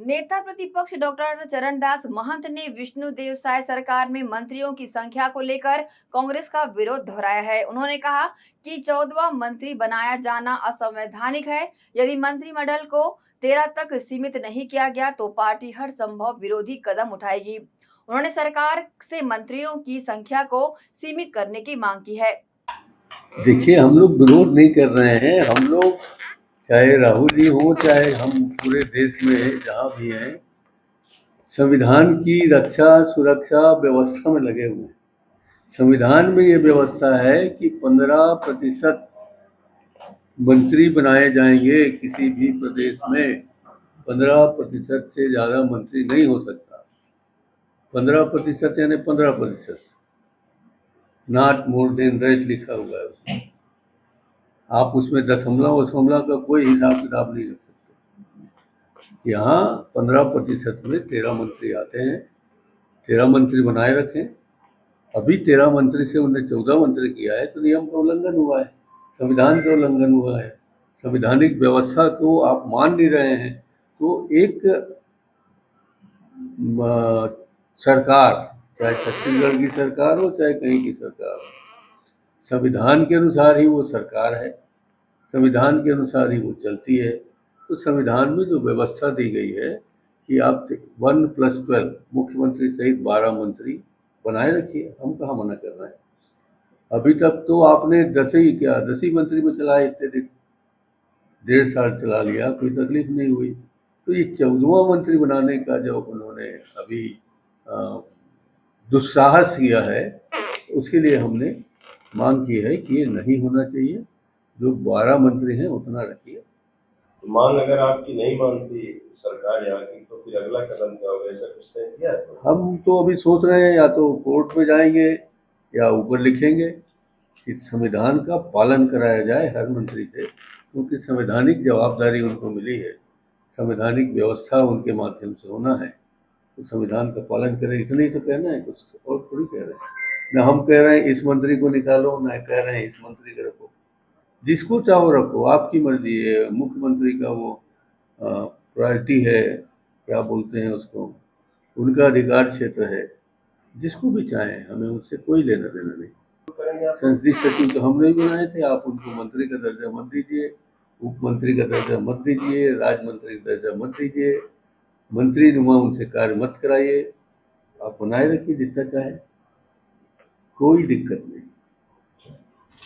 नेता प्रतिपक्ष डॉक्टर चरणदास महंत ने विष्णुदेव साय सरकार में मंत्रियों की संख्या को लेकर कांग्रेस का विरोध दोहराया है। उन्होंने कहा कि 14वां मंत्री बनाया जाना असंवैधानिक है। यदि मंत्रिमंडल को 13 तक सीमित नहीं किया गया तो पार्टी हर संभव विरोधी कदम उठाएगी। उन्होंने सरकार से मंत्रियों की संख्या को सीमित करने की मांग की है। देखिए, हम लोग विरोध नहीं कर रहे हैं। हम लोग चाहे राहुल जी हो, चाहे हम पूरे देश में जहाँ भी हैं, संविधान की रक्षा सुरक्षा व्यवस्था में लगे हुए हैं। संविधान में ये व्यवस्था है कि 15% मंत्री बनाए जाएंगे। किसी भी प्रदेश में 15% से ज़्यादा मंत्री नहीं हो सकता। 15% यानी 15%, नॉट मोर देन रेट लिखा हुआ है उसमें। आप उसमें दशमलव वशमलव का कोई हिसाब किताब नहीं रख सकते। यहाँ 15% में 13 मंत्री आते हैं। 13 मंत्री बनाए रखें। अभी 13 मंत्री से उन्हें 14 मंत्री किया है तो नियम का उल्लंघन हुआ है, संविधान का उल्लंघन हुआ है। संवैधानिक व्यवस्था को आप मान नहीं रहे हैं। तो एक सरकार, चाहे छत्तीसगढ़ की सरकार हो चाहे कहीं की सरकार हो, संविधान के अनुसार ही वो सरकार है, संविधान के अनुसार ही वो चलती है। तो संविधान में जो व्यवस्था दी गई है कि आप 1+12 मुख्यमंत्री सहित 12 मंत्री बनाए रखिए, हम कहाँ मना कर रहे हैं। अभी तक तो आपने 10 ही मंत्री में चलाए, इतने दिन 1.5 साल चला लिया, कोई तकलीफ नहीं हुई। तो ये 14वां मंत्री बनाने का जो उन्होंने अभी दुस्साहस किया है, उसके लिए हमने मांग की है कि ये नहीं होना चाहिए। जो 12 मंत्री हैं उतना रखिए। तो मांग अगर आपकी नहीं मानती सरकार यहाँ की तो फिर अगला कदम क्या होगा, ऐसा कुछ तय किया है? हम तो अभी सोच रहे हैं या तो कोर्ट में जाएंगे या ऊपर लिखेंगे कि संविधान का पालन कराया जाए हर मंत्री से, क्योंकि संवैधानिक जवाबदारी उनको मिली है, संवैधानिक व्यवस्था उनके माध्यम से होना है। तो संविधान का पालन करें, इतना ही तो कहना है, कुछ और थोड़ी कह रहे हैं। ना हम कह रहे हैं इस मंत्री को निकालो, ना कह रहे हैं इस मंत्री को रखो। जिसको चाहो रखो, आपकी मर्जी है। मुख्यमंत्री का वो प्रायोरिटी है, क्या बोलते हैं उसको, उनका अधिकार क्षेत्र है। जिसको भी चाहें, हमें उससे कोई लेना देना नहीं। संसदीय सचिव तो हमने ही बनाए थे, आप उनको मंत्री का दर्जा मत दीजिए, उप मंत्री का दर्जा मत दीजिए, राज्य मंत्री का दर्जा मत दीजिए, मंत्री नुमा उनसे कार्य मत कराइए। आप बनाए रखिए जितना चाहे, कोई दिक्कत नहीं।